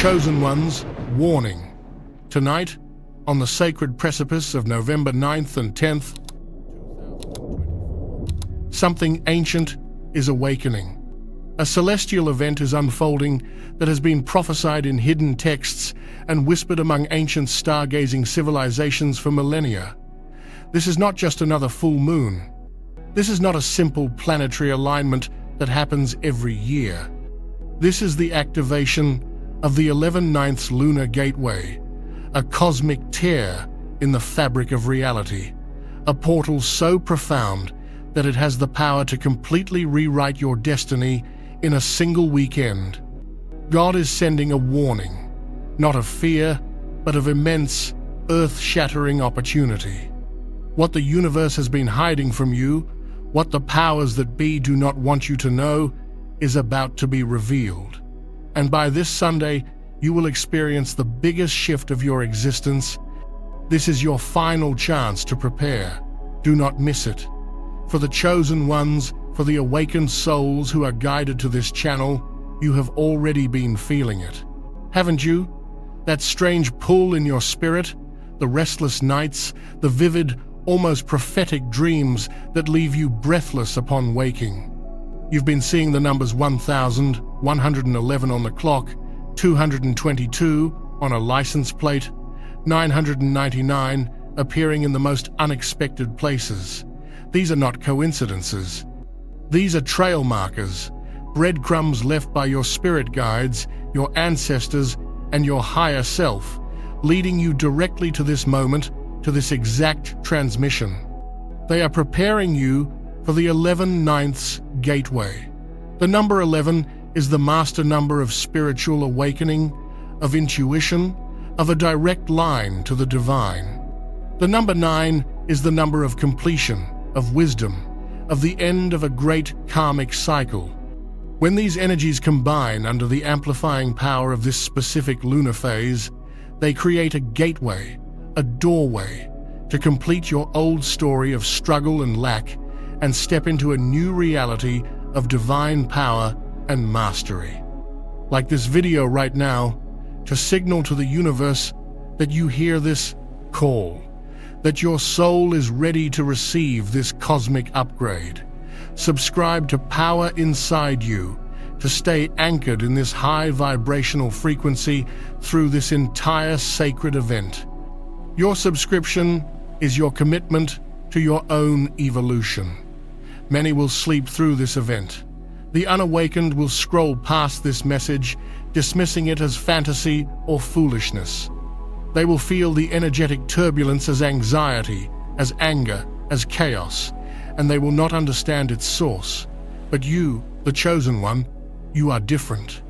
chosen ones, warning. Tonight, on the sacred precipice of November 9th and 10th, something ancient is awakening. A celestial event is unfolding that has been prophesied in hidden texts and whispered among ancient stargazing civilizations for millennia. This is not just another full moon. This is not a simple planetary alignment that happens every year. This is the activation of the 11/9 Lunar Gateway, a cosmic tear in the fabric of reality, a portal so profound that it has the power to completely rewrite your destiny in a single weekend. God is sending a warning, not of fear, but of immense, earth-shattering opportunity. What the universe has been hiding from you, what the powers that be do not want you to know, is about to be revealed. And by this Sunday, you will experience the biggest shift of your existence. This is your final chance to prepare. Do not miss it. For the chosen ones, for the awakened souls who are guided to this channel, you have already been feeling it. Haven't you? That strange pull in your spirit, the restless nights, the vivid, almost prophetic dreams that leave you breathless upon waking. You've been seeing the numbers 1,111 on the clock, 222 on a license plate, 999 appearing in the most unexpected places. These are not coincidences. These are trail markers, breadcrumbs left by your spirit guides, your ancestors, and your higher self, leading you directly to this moment, to this exact transmission. They are preparing you for the 11/9 Gateway. The number 11 is the master number of spiritual awakening, of intuition, of a direct line to the divine. The number 9 is the number of completion, of wisdom, of the end of a great karmic cycle. When these energies combine under the amplifying power of this specific lunar phase, they create a gateway, a doorway, to complete your old story of struggle and lack and step into a new reality of divine power and mastery. Like this video right now, to signal to the universe that you hear this call, that your soul is ready to receive this cosmic upgrade. Subscribe to Power Inside You to stay anchored in this high vibrational frequency through this entire sacred event. Your subscription is your commitment to your own evolution. Many will sleep through this event. The unawakened will scroll past this message, dismissing it as fantasy or foolishness. They will feel the energetic turbulence as anxiety, as anger, as chaos, and they will not understand its source. But you, the chosen one, you are different.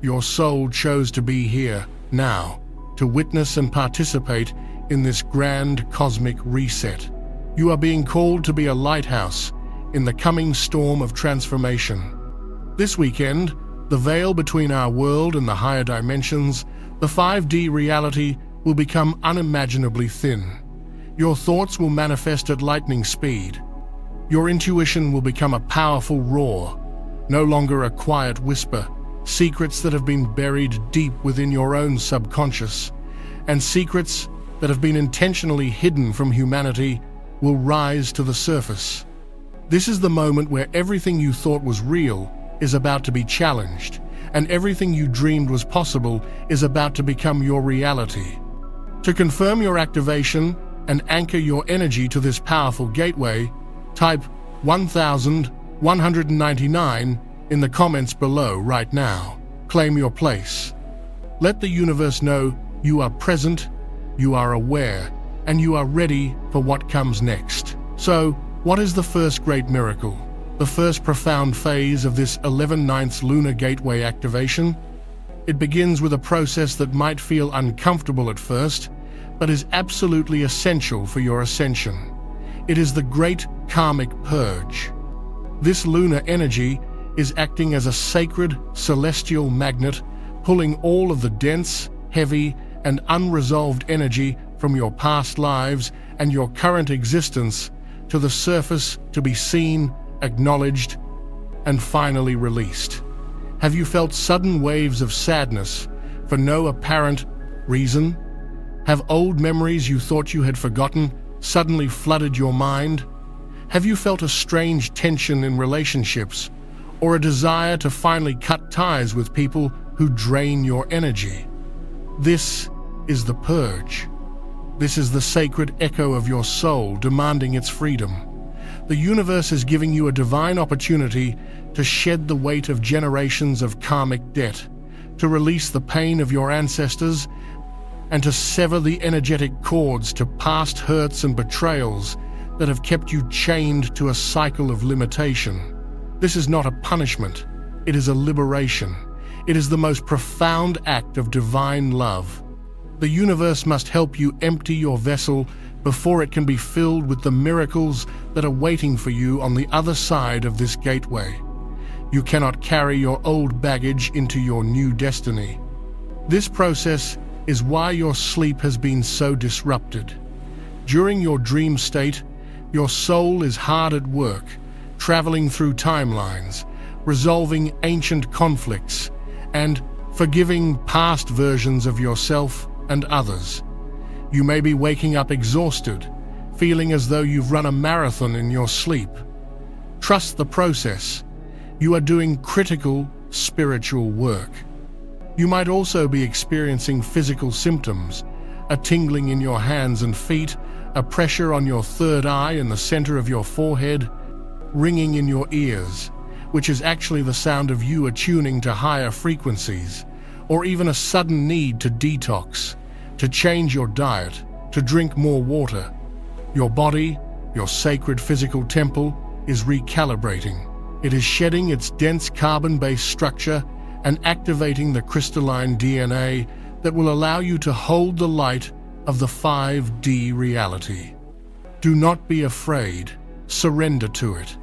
Your soul chose to be here, now, to witness and participate in this grand cosmic reset. You are being called to be a lighthouse in the coming storm of transformation. This weekend, the veil between our world and the higher dimensions, the 5D reality, will become unimaginably thin. Your thoughts will manifest at lightning speed. Your intuition will become a powerful roar, no longer a quiet whisper. Secrets that have been buried deep within your own subconscious, and secrets that have been intentionally hidden from humanity, will rise to the surface. This is the moment where everything you thought was real is about to be challenged, and everything you dreamed was possible is about to become your reality. To confirm your activation and anchor your energy to this powerful gateway, type 1,199 in the comments below right now. Claim your place. Let the universe know you are present, you are aware, and you are ready for what comes next. So, what is the first great miracle? The first profound phase of this 11/9 Lunar Gateway activation? It begins with a process that might feel uncomfortable at first, but is absolutely essential for your ascension. It is the Great Karmic Purge. This lunar energy is acting as a sacred, celestial magnet, pulling all of the dense, heavy, and unresolved energy from your past lives and your current existence to the surface to be seen, acknowledged, and finally released. Have you felt sudden waves of sadness, for no apparent reason? Have old memories you thought you had forgotten suddenly flooded your mind? Have you felt a strange tension in relationships, or a desire to finally cut ties with people who drain your energy? This is the purge. This is the sacred echo of your soul demanding its freedom. The universe is giving you a divine opportunity to shed the weight of generations of karmic debt, to release the pain of your ancestors, and to sever the energetic cords to past hurts and betrayals that have kept you chained to a cycle of limitation. This is not a punishment, it is a liberation. It is the most profound act of divine love. The universe must help you empty your vessel before it can be filled with the miracles that are waiting for you on the other side of this gateway. You cannot carry your old baggage into your new destiny. This process is why your sleep has been so disrupted. During your dream state, your soul is hard at work, traveling through timelines, resolving ancient conflicts, and forgiving past versions of yourself and others. You may be waking up exhausted, feeling as though you've run a marathon in your sleep. Trust the process. You are doing critical spiritual work. You might also be experiencing physical symptoms, a tingling in your hands and feet, a pressure on your third eye in the center of your forehead, ringing in your ears, which is actually the sound of you attuning to higher frequencies, or even a sudden need to detox, to change your diet, to drink more water. Your body, your sacred physical temple, is recalibrating. It is shedding its dense carbon-based structure and activating the crystalline DNA that will allow you to hold the light of the 5D reality. Do not be afraid. Surrender to it.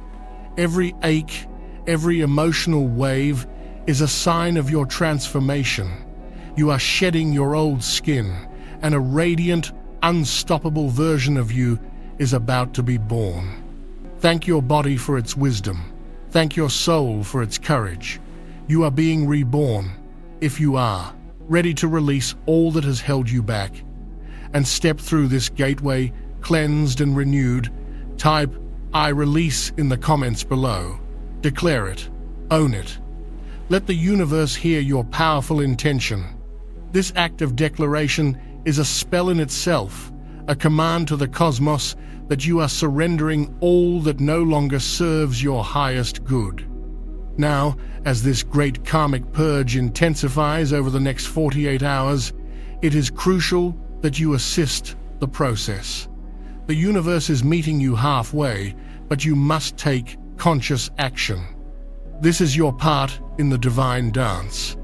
Every ache, every emotional wave is a sign of your transformation. You are shedding your old skin, and a radiant, unstoppable version of you is about to be born. Thank your body for its wisdom. Thank your soul for its courage. You are being reborn, if you are, ready to release all that has held you back, and step through this gateway cleansed and renewed. Type "I release" in the comments below. Declare it. Own it. Let the universe hear your powerful intention. This act of declaration is a spell in itself, a command to the cosmos that you are surrendering all that no longer serves your highest good. Now, as this great karmic purge intensifies over the next 48 hours, it is crucial that you assist the process. The universe is meeting you halfway, but you must take conscious action. This is your part in the divine dance.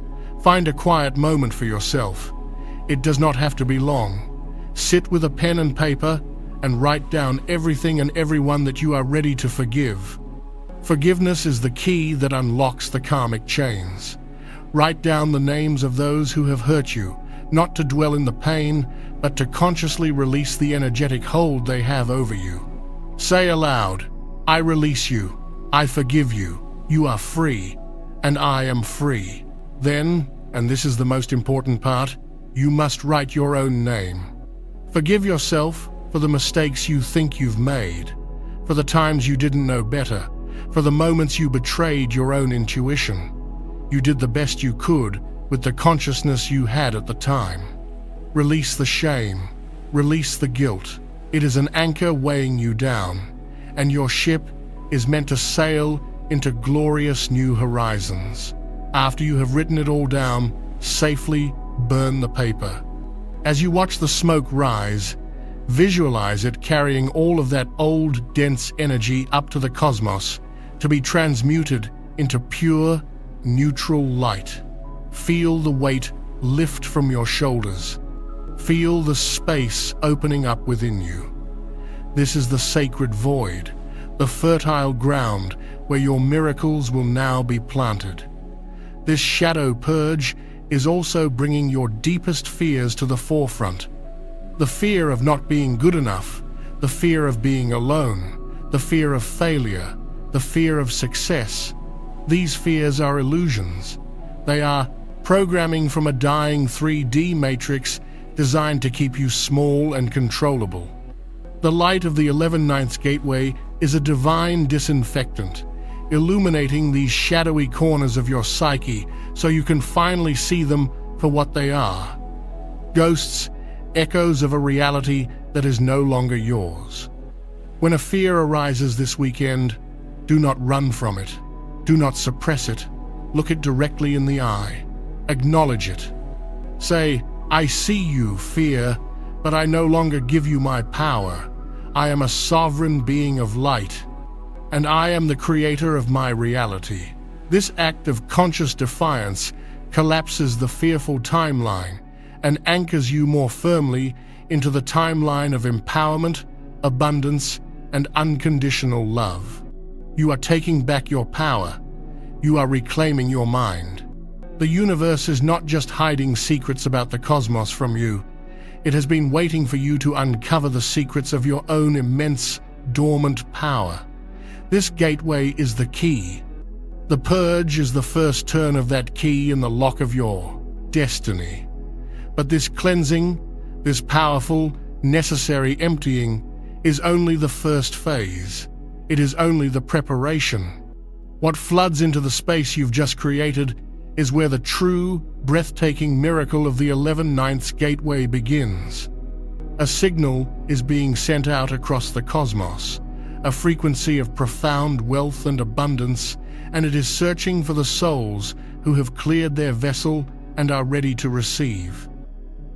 Find a quiet moment for yourself. It does not have to be long. Sit with a pen and paper and write down everything and everyone that you are ready to forgive. Forgiveness is the key that unlocks the karmic chains. Write down the names of those who have hurt you, not to dwell in the pain, but to consciously release the energetic hold they have over you. Say aloud, "I release you, I forgive you, you are free, and I am free." Then, and this is the most important part, you must write your own name. Forgive yourself for the mistakes you think you've made, for the times you didn't know better, for the moments you betrayed your own intuition. You did the best you could with the consciousness you had at the time. Release the shame, release the guilt. It is an anchor weighing you down, and your ship is meant to sail into glorious new horizons. After you have written it all down, safely burn the paper. As you watch the smoke rise, visualize it carrying all of that old, dense energy up to the cosmos to be transmuted into pure, neutral light. Feel the weight lift from your shoulders. Feel the space opening up within you. This is the sacred void, the fertile ground where your miracles will now be planted. This shadow purge is also bringing your deepest fears to the forefront. The fear of not being good enough, the fear of being alone, the fear of failure, the fear of success. These fears are illusions. They are programming from a dying 3D matrix designed to keep you small and controllable. The light of the 11/9 Gateway is a divine disinfectant, illuminating these shadowy corners of your psyche so you can finally see them for what they are. Ghosts, echoes of a reality that is no longer yours. When a fear arises this weekend, do not run from it. Do not suppress it. Look it directly in the eye. Acknowledge it. Say, "I see you, fear, but I no longer give you my power. I am a sovereign being of light, and I am the creator of my reality." This act of conscious defiance collapses the fearful timeline and anchors you more firmly into the timeline of empowerment, abundance, and unconditional love. You are taking back your power. You are reclaiming your mind. The universe is not just hiding secrets about the cosmos from you. It has been waiting for you to uncover the secrets of your own immense, dormant power. This gateway is the key. The purge is the first turn of that key in the lock of your destiny. But this cleansing, this powerful, necessary emptying, is only the first phase. It is only the preparation. What floods into the space you've just created is where the true, breathtaking miracle of the 11/9 Gateway begins. A signal is being sent out across the cosmos, a frequency of profound wealth and abundance, and it is searching for the souls who have cleared their vessel and are ready to receive.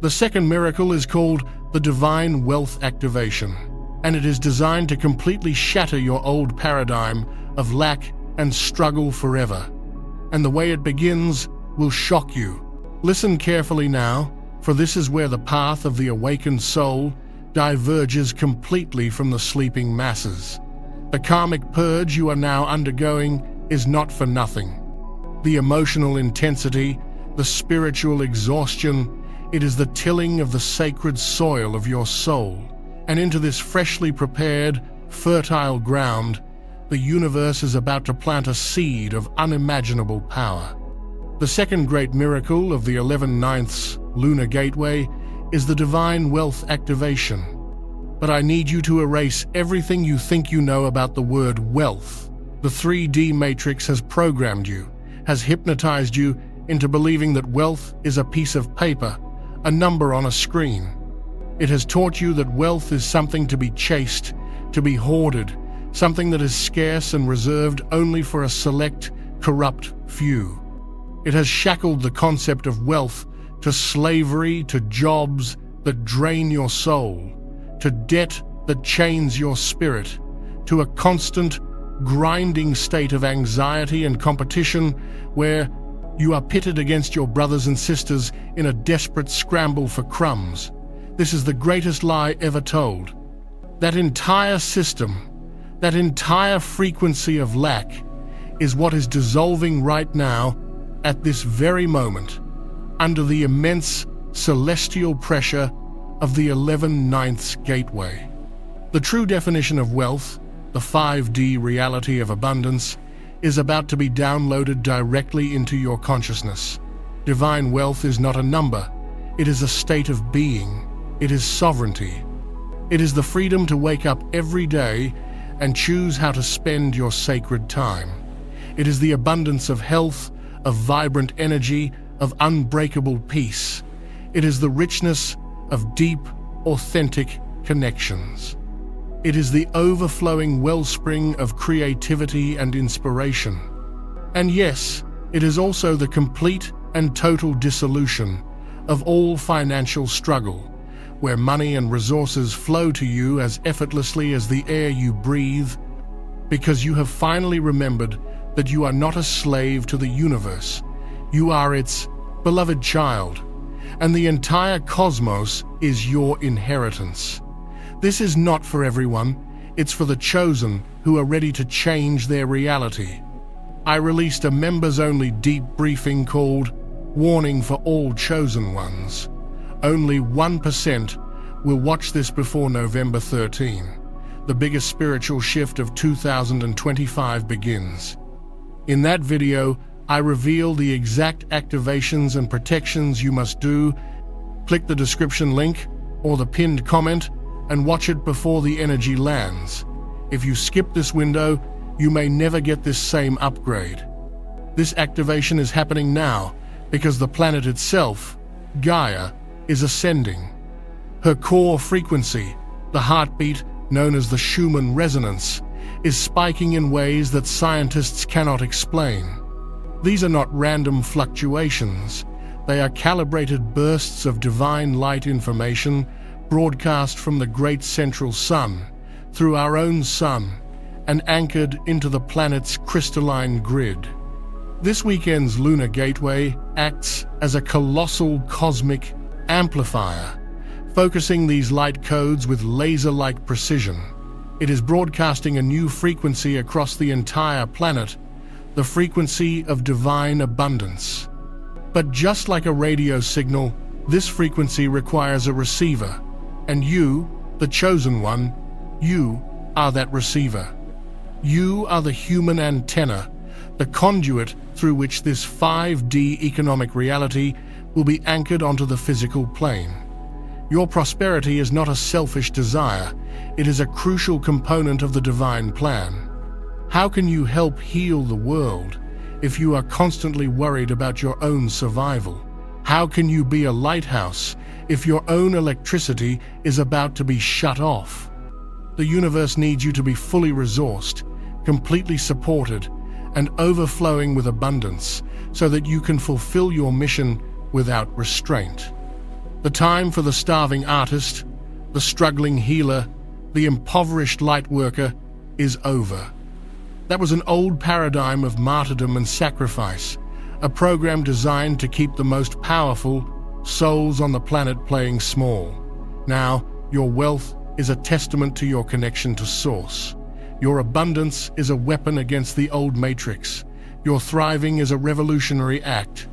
The second miracle is called the Divine Wealth Activation, and it is designed to completely shatter your old paradigm of lack and struggle forever. And the way it begins will shock you. Listen carefully now, for this is where the path of the awakened soul diverges completely from the sleeping masses. The karmic purge you are now undergoing is not for nothing. The emotional intensity, the spiritual exhaustion, it is the tilling of the sacred soil of your soul. And into this freshly prepared, fertile ground, the universe is about to plant a seed of unimaginable power. The second great miracle of the 11/9 Lunar Gateway is the Divine Wealth Activation. But I need you to erase everything you think you know about the word wealth. The 3D matrix has programmed you, has hypnotized you into believing that wealth is a piece of paper, a number on a screen. It has taught you that wealth is something to be chased, to be hoarded, something that is scarce and reserved only for a select, corrupt few. It has shackled the concept of wealth to slavery, to jobs that drain your soul, to debt that chains your spirit, to a constant, grinding state of anxiety and competition where you are pitted against your brothers and sisters in a desperate scramble for crumbs. This is the greatest lie ever told. That entire system, that entire frequency of lack is what is dissolving right now, at this very moment, under the immense celestial pressure of the 11/9 Gateway. The true definition of wealth, the 5D reality of abundance, is about to be downloaded directly into your consciousness. Divine wealth is not a number, it is a state of being. It is sovereignty. It is the freedom to wake up every day and choose how to spend your sacred time. It is the abundance of health, of vibrant energy, of unbreakable peace. It is the richness of deep, authentic connections. It is the overflowing wellspring of creativity and inspiration. And yes, it is also the complete and total dissolution of all financial struggle, where money and resources flow to you as effortlessly as the air you breathe, because you have finally remembered that you are not a slave to the universe. You are its beloved child, and the entire cosmos is your inheritance. This is not for everyone, it's for the chosen who are ready to change their reality. I released a members-only deep briefing called Warning for All Chosen Ones. Only 1% will watch this before November 13. The biggest spiritual shift of 2025 begins. In that video, I reveal the exact activations and protections you must do. Click the description link or the pinned comment and watch it before the energy lands. If you skip this window, you may never get this same upgrade. This activation is happening now because the planet itself, Gaia, is ascending. Her core frequency, the heartbeat known as the Schumann resonance, is spiking in ways that scientists cannot explain. These are not random fluctuations. They are calibrated bursts of divine light information broadcast from the great central sun, through our own sun, and anchored into the planet's crystalline grid. This weekend's Lunar Gateway acts as a colossal cosmic amplifier, focusing these light codes with laser-like precision. It is broadcasting a new frequency across the entire planet, the frequency of divine abundance. But just like a radio signal, this frequency requires a receiver, and you, the chosen one, you are that receiver. You are the human antenna, the conduit through which this 5D economic reality will be anchored onto the physical plane. Your prosperity is not a selfish desire, it is a crucial component of the divine plan. How can you help heal the world if you are constantly worried about your own survival? How can you be a lighthouse if your own electricity is about to be shut off? The universe needs you to be fully resourced, completely supported, and overflowing with abundance so that you can fulfill your mission without restraint. The time for the starving artist, the struggling healer, the impoverished light worker is over. That was an old paradigm of martyrdom and sacrifice, a program designed to keep the most powerful souls on the planet playing small. Now, your wealth is a testament to your connection to Source. Your abundance is a weapon against the old matrix. Your thriving is a revolutionary act.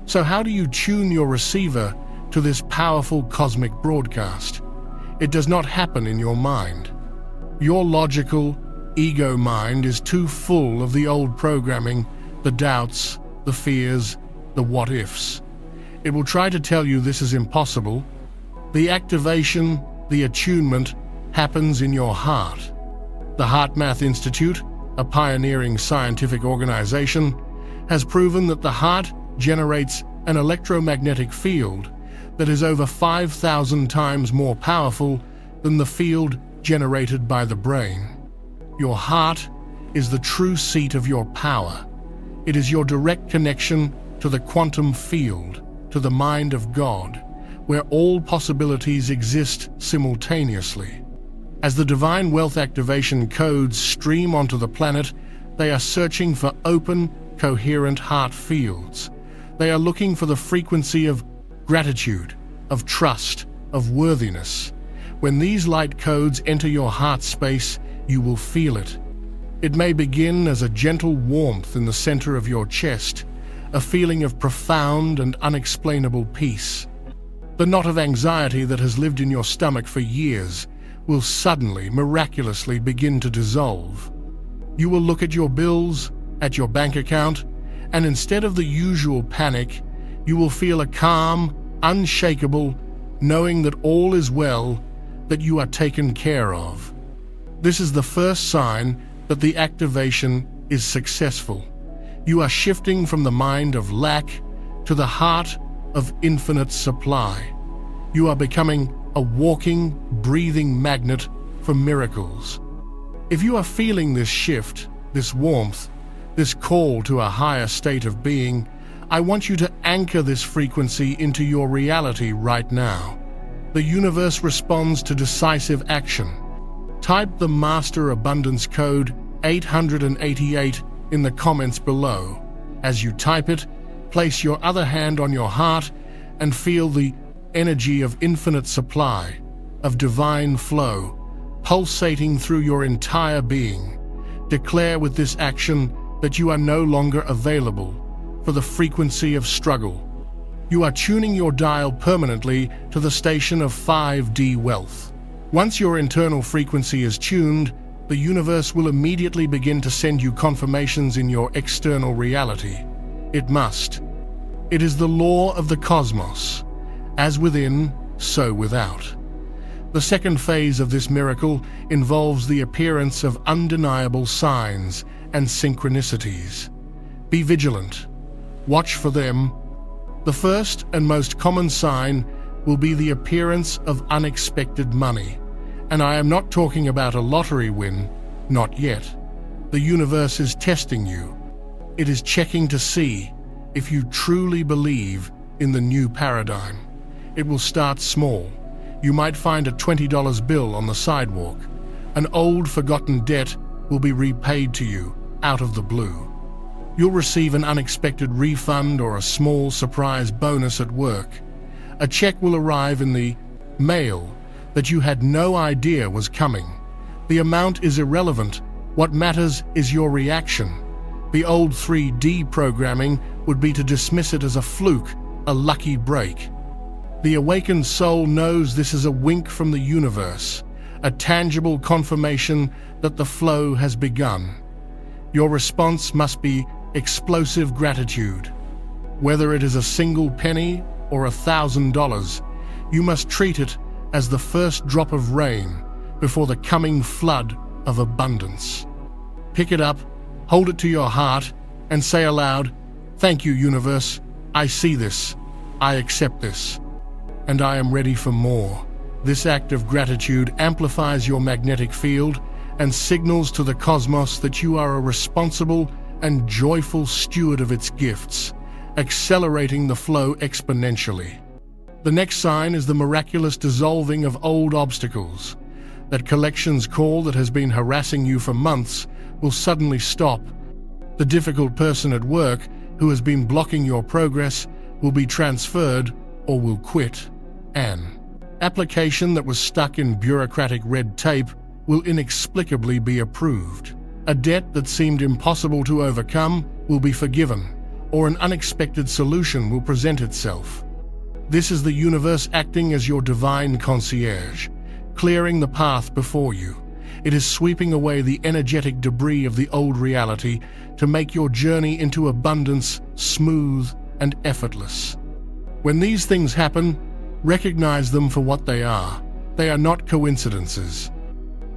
So how do you tune your receiver to this powerful cosmic broadcast? It does not happen in your mind. Your logical, ego mind is too full of the old programming, the doubts, the fears, the what-ifs. It will try to tell you this is impossible. The activation, the attunement, happens in your heart. The HeartMath Institute, a pioneering scientific organization, has proven that the heart generates an electromagnetic field that is over 5,000 times more powerful than the field generated by the brain. Your heart is the true seat of your power. It is your direct connection to the quantum field, to the mind of God, where all possibilities exist simultaneously. As the divine wealth activation codes stream onto the planet, they are searching for open, coherent heart fields. They are looking for the frequency of gratitude, of trust, of worthiness. When these light codes enter your heart space, you will feel it. It may begin as a gentle warmth in the center of your chest, a feeling of profound and unexplainable peace. The knot of anxiety that has lived in your stomach for years will suddenly, miraculously begin to dissolve. You will look at your bills, at your bank account, and instead of the usual panic, you will feel a calm, unshakable, knowing that all is well, that you are taken care of. This is the first sign that the activation is successful. You are shifting from the mind of lack to the heart of infinite supply. You are becoming a walking, breathing magnet for miracles. If you are feeling this shift, this warmth, this call to a higher state of being, I want you to anchor this frequency into your reality right now. The universe responds to decisive action. Type the Master Abundance Code 888 in the comments below. As you type it, place your other hand on your heart and feel the energy of infinite supply, of divine flow, pulsating through your entire being. Declare with this action that you are no longer available for the frequency of struggle. You are tuning your dial permanently to the station of 5D wealth. Once your internal frequency is tuned, the universe will immediately begin to send you confirmations in your external reality. It must. It is the law of the cosmos. As within, so without. The second phase of this miracle involves the appearance of undeniable signs and synchronicities. Be vigilant. Watch for them. The first and most common sign will be the appearance of unexpected money. And I am not talking about a lottery win, not yet. The universe is testing you. It is checking to see if you truly believe in the new paradigm. It will start small. You might find a $20 bill on the sidewalk. An old, forgotten debt will be repaid to you out of the blue. You'll receive an unexpected refund or a small surprise bonus at work. A check will arrive in the mail that you had no idea was coming. The amount is irrelevant. What matters is your reaction. The old 3D programming would be to dismiss it as a fluke, a lucky break. The awakened soul knows this is a wink from the universe, a tangible confirmation that the flow has begun. Your response must be explosive gratitude. Whether it is a single penny or $1,000, you must treat it as the first drop of rain before the coming flood of abundance. Pick it up, hold it to your heart, and say aloud, "Thank you, universe. I see this. I accept this. And I am ready for more." This act of gratitude amplifies your magnetic field and signals to the cosmos that you are a responsible and joyful steward of its gifts, accelerating the flow exponentially. The next sign is the miraculous dissolving of old obstacles. That collections call that has been harassing you for months will suddenly stop. The difficult person at work who has been blocking your progress will be transferred or will quit. An application that was stuck in bureaucratic red tape will inexplicably be approved. A debt that seemed impossible to overcome will be forgiven, or an unexpected solution will present itself. This is the universe acting as your divine concierge, clearing the path before you. It is sweeping away the energetic debris of the old reality to make your journey into abundance smooth and effortless. When these things happen, recognize them for what they are. They are not coincidences.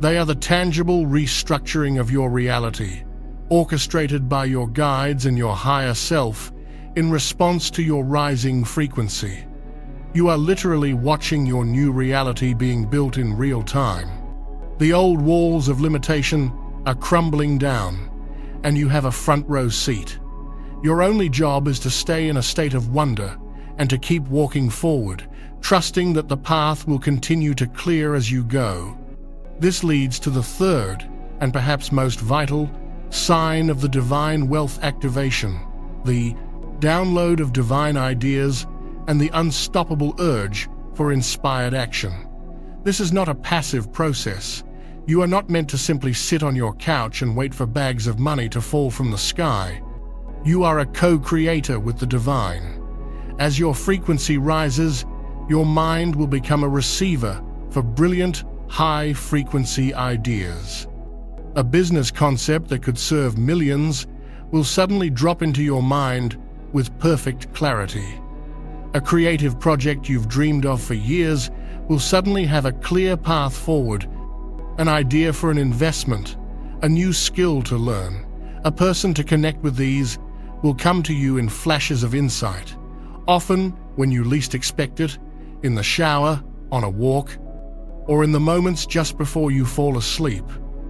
They are the tangible restructuring of your reality, orchestrated by your guides and your higher self in response to your rising frequency. You are literally watching your new reality being built in real time. The old walls of limitation are crumbling down, and you have a front row seat. Your only job is to stay in a state of wonder and to keep walking forward, trusting that the path will continue to clear as you go. This leads to the third, and perhaps most vital, sign of the divine wealth activation, the download of divine ideas and the unstoppable urge for inspired action. This is not a passive process. You are not meant to simply sit on your couch and wait for bags of money to fall from the sky. You are a co-creator with the divine. As your frequency rises, your mind will become a receiver for brilliant, high-frequency ideas. A business concept that could serve millions will suddenly drop into your mind with perfect clarity. A creative project you've dreamed of for years will suddenly have a clear path forward. An idea for an investment, a new skill to learn, a person to connect with, these will come to you in flashes of insight, often when you least expect it, in the shower, on a walk, or in the moments just before you fall asleep.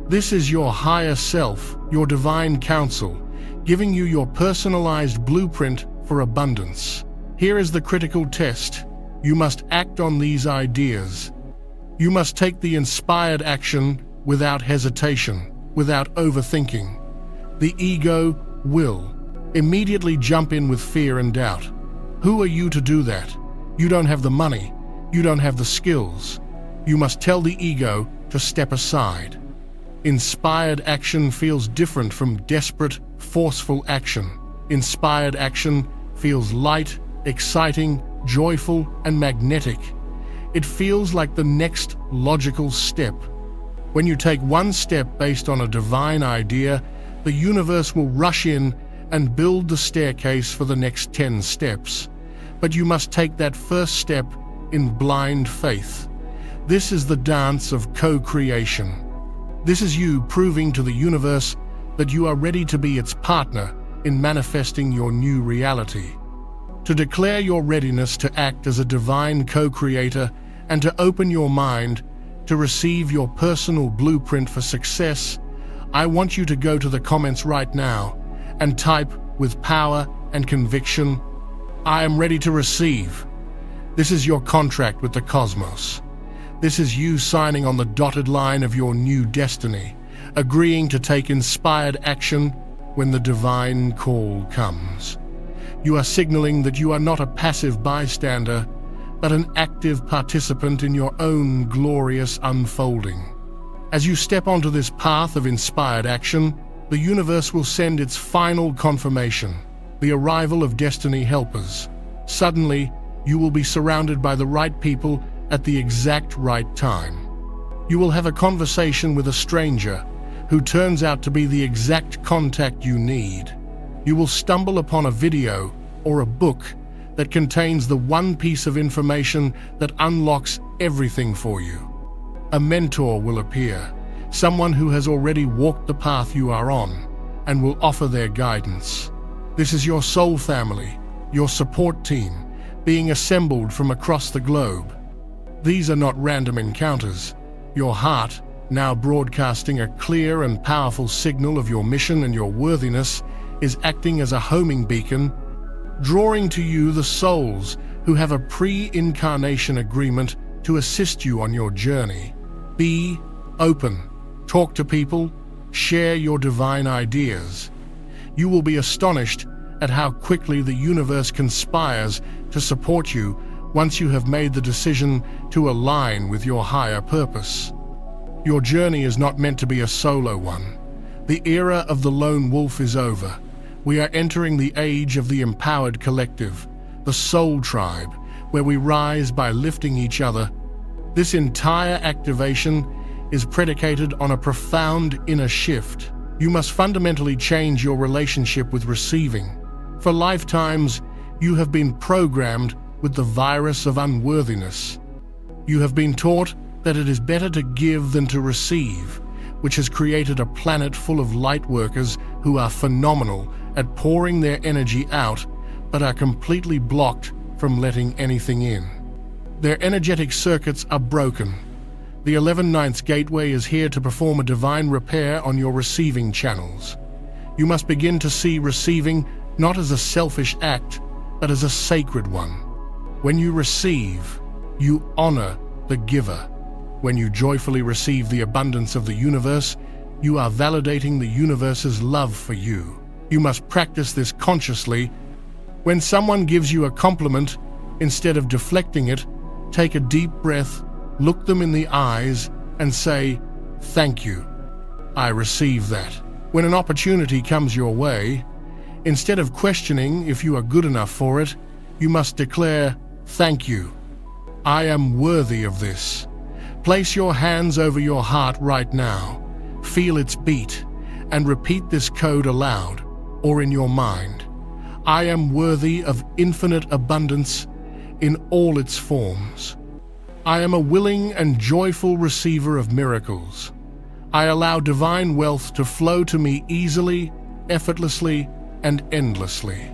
This is your higher self, your divine counsel, giving you your personalized blueprint for abundance. Here is the critical test. You must act on these ideas. You must take the inspired action without hesitation, without overthinking. The ego will immediately jump in with fear and doubt. Who are you to do that? You don't have the money. You don't have the skills. You must tell the ego to step aside. Inspired action feels different from desperate, forceful action. Inspired action feels light, exciting, joyful, and magnetic. It feels like the next logical step. When you take one step based on a divine idea, the universe will rush in and build the staircase for the next 10 steps. But you must take that first step in blind faith. This is the dance of co-creation. This is you proving to the universe that you are ready to be its partner in manifesting your new reality. To declare your readiness to act as a divine co-creator and to open your mind to receive your personal blueprint for success, I want you to go to the comments right now and type with power and conviction, "I am ready to receive." This is your contract with the cosmos. This is you signing on the dotted line of your new destiny, agreeing to take inspired action when the divine call comes. You are signaling that you are not a passive bystander, but an active participant in your own glorious unfolding. As you step onto this path of inspired action, the universe will send its final confirmation, the arrival of destiny helpers. Suddenly, you will be surrounded by the right people at the exact right time. You will have a conversation with a stranger who turns out to be the exact contact you need. You will stumble upon a video or a book that contains the one piece of information that unlocks everything for you. A mentor will appear, someone who has already walked the path you are on, and will offer their guidance. This is your soul family, your support team, being assembled from across the globe. These are not random encounters. Your heart, now broadcasting a clear and powerful signal of your mission and your worthiness, is acting as a homing beacon, drawing to you the souls who have a pre-incarnation agreement to assist you on your journey. Be open, talk to people, share your divine ideas. You will be astonished at how quickly the universe conspires to support you once you have made the decision to align with your higher purpose. Your journey is not meant to be a solo one. The era of the lone wolf is over. We are entering the age of the empowered collective, the soul tribe, where we rise by lifting each other. This entire activation is predicated on a profound inner shift. You must fundamentally change your relationship with receiving. For lifetimes, you have been programmed with the virus of unworthiness. You have been taught that it is better to give than to receive, which has created a planet full of light workers who are phenomenal at pouring their energy out, but are completely blocked from letting anything in. Their energetic circuits are broken. The 11/9 Gateway is here to perform a divine repair on your receiving channels. You must begin to see receiving not as a selfish act, but as a sacred one. When you receive, you honor the giver. When you joyfully receive the abundance of the universe, you are validating the universe's love for you. You must practice this consciously. When someone gives you a compliment, instead of deflecting it, take a deep breath, look them in the eyes, and say, "Thank you. I receive that." When an opportunity comes your way, instead of questioning if you are good enough for it, you must declare, "Thank you. I am worthy of this." Place your hands over your heart right now, feel its beat, and repeat this code aloud or in your mind. I am worthy of infinite abundance in all its forms. I am a willing and joyful receiver of miracles. I allow divine wealth to flow to me easily, effortlessly, and endlessly.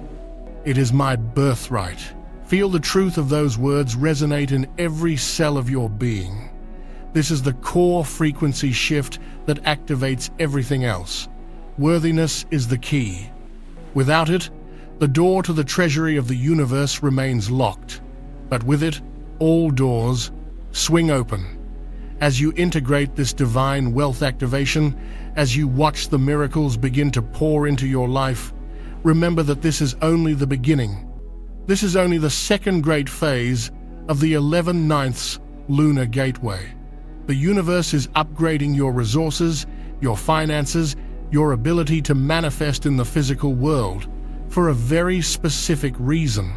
It is my birthright. Feel the truth of those words resonate in every cell of your being. This is the core frequency shift that activates everything else. Worthiness is the key. Without it, the door to the treasury of the universe remains locked. But with it, all doors swing open. As you integrate this divine wealth activation, as you watch the miracles begin to pour into your life, remember that this is only the beginning. This is only the second great phase of the 11/9 Lunar Gateway. The universe is upgrading your resources, your finances, your ability to manifest in the physical world for a very specific reason.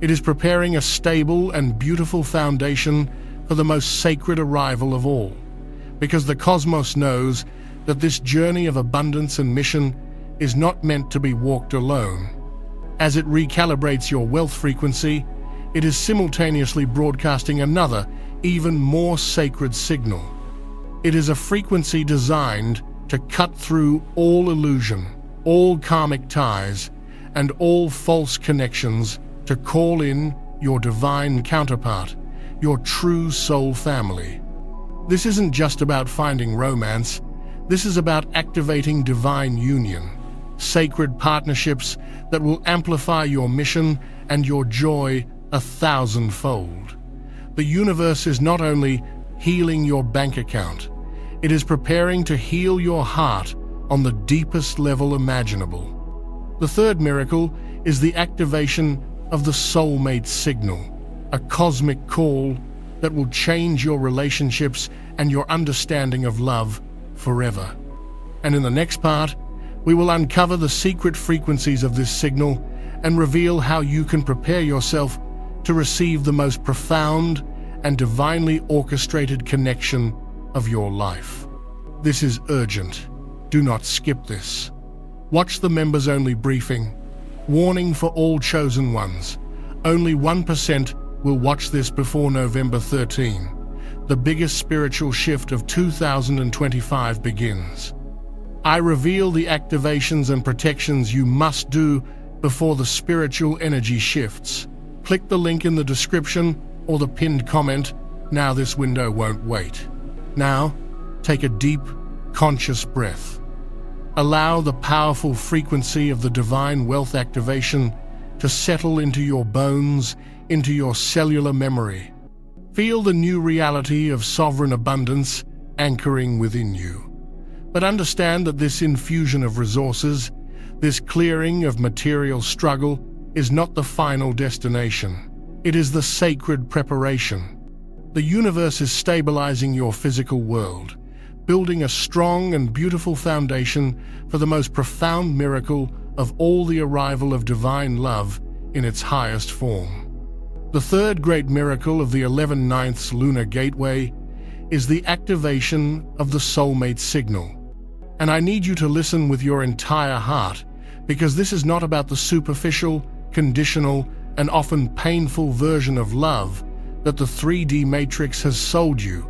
It is preparing a stable and beautiful foundation for the most sacred arrival of all, because the cosmos knows that this journey of abundance and mission is not meant to be walked alone. As it recalibrates your wealth frequency, it is simultaneously broadcasting another, even more sacred signal. It is a frequency designed to cut through all illusion, all karmic ties, and all false connections to call in your divine counterpart, your true soul family. This isn't just about finding romance. This is about activating divine union, sacred partnerships that will amplify your mission and your joy 1,000-fold. The universe is not only healing your bank account, it is preparing to heal your heart on the deepest level imaginable. The third miracle is the activation of the soulmate signal, a cosmic call that will change your relationships and your understanding of love forever. And in the next part, we will uncover the secret frequencies of this signal and reveal how you can prepare yourself to receive the most profound and divinely orchestrated connection of your life. This is urgent. Do not skip this. Watch the members-only briefing. Warning for all chosen ones. Only 1% will watch this before November 13. The biggest spiritual shift of 2025 begins. I reveal the activations and protections you must do before the spiritual energy shifts. Click the link in the description or the pinned comment. Now this window won't wait. Now, take a deep, conscious breath. Allow the powerful frequency of the divine wealth activation to settle into your bones, into your cellular memory. Feel the new reality of sovereign abundance anchoring within you. But understand that this infusion of resources, this clearing of material struggle, is not the final destination. It is the sacred preparation. The universe is stabilizing your physical world, building a strong and beautiful foundation for the most profound miracle of all, the arrival of divine love in its highest form. The third great miracle of the 11/9 Lunar Gateway is the activation of the soulmate signal. And I need you to listen with your entire heart, because this is not about the superficial, conditional, and often painful version of love that the 3D matrix has sold you.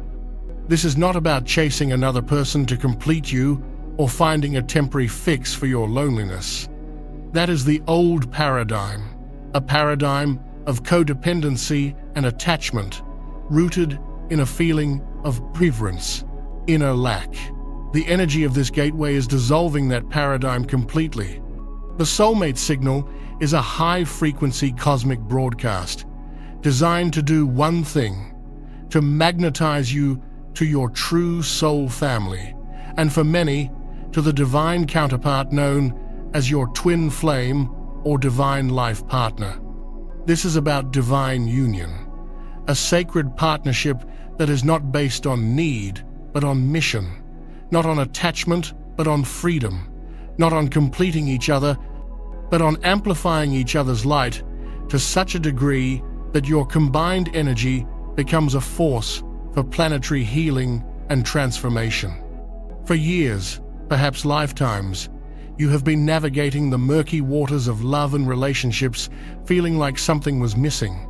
This is not about chasing another person to complete you or finding a temporary fix for your loneliness. That is the old paradigm, a paradigm of codependency and attachment, rooted in a feeling of preference, inner lack. The energy of this gateway is dissolving that paradigm completely. The soulmate signal is a high-frequency cosmic broadcast designed to do one thing: to magnetize you to your true soul family, and for many, to the divine counterpart known as your twin flame or divine life partner. This is about divine union, a sacred partnership that is not based on need, but on mission, not on attachment, but on freedom, not on completing each other, but on amplifying each other's light to such a degree that your combined energy becomes a force for planetary healing and transformation. For years, perhaps lifetimes, you have been navigating the murky waters of love and relationships, feeling like something was missing.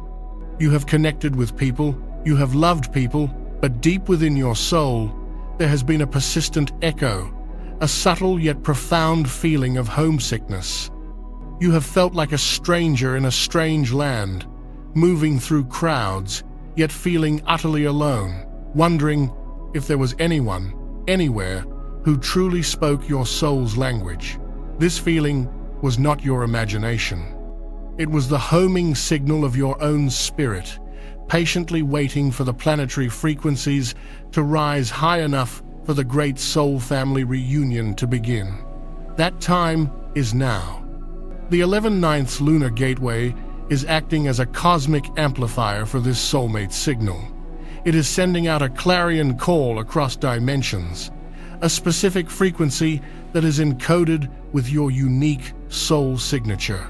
You have connected with people, you have loved people, but deep within your soul, there has been a persistent echo, a subtle yet profound feeling of homesickness. You have felt like a stranger in a strange land, moving through crowds, yet feeling utterly alone, wondering if there was anyone, anywhere, who truly spoke your soul's language. This feeling was not your imagination. It was the homing signal of your own spirit, patiently waiting for the planetary frequencies to rise high enough for the great soul family reunion to begin. That time is now. The 11/9 Lunar Gateway is acting as a cosmic amplifier for this soulmate signal. It is sending out a clarion call across dimensions, a specific frequency that is encoded with your unique soul signature.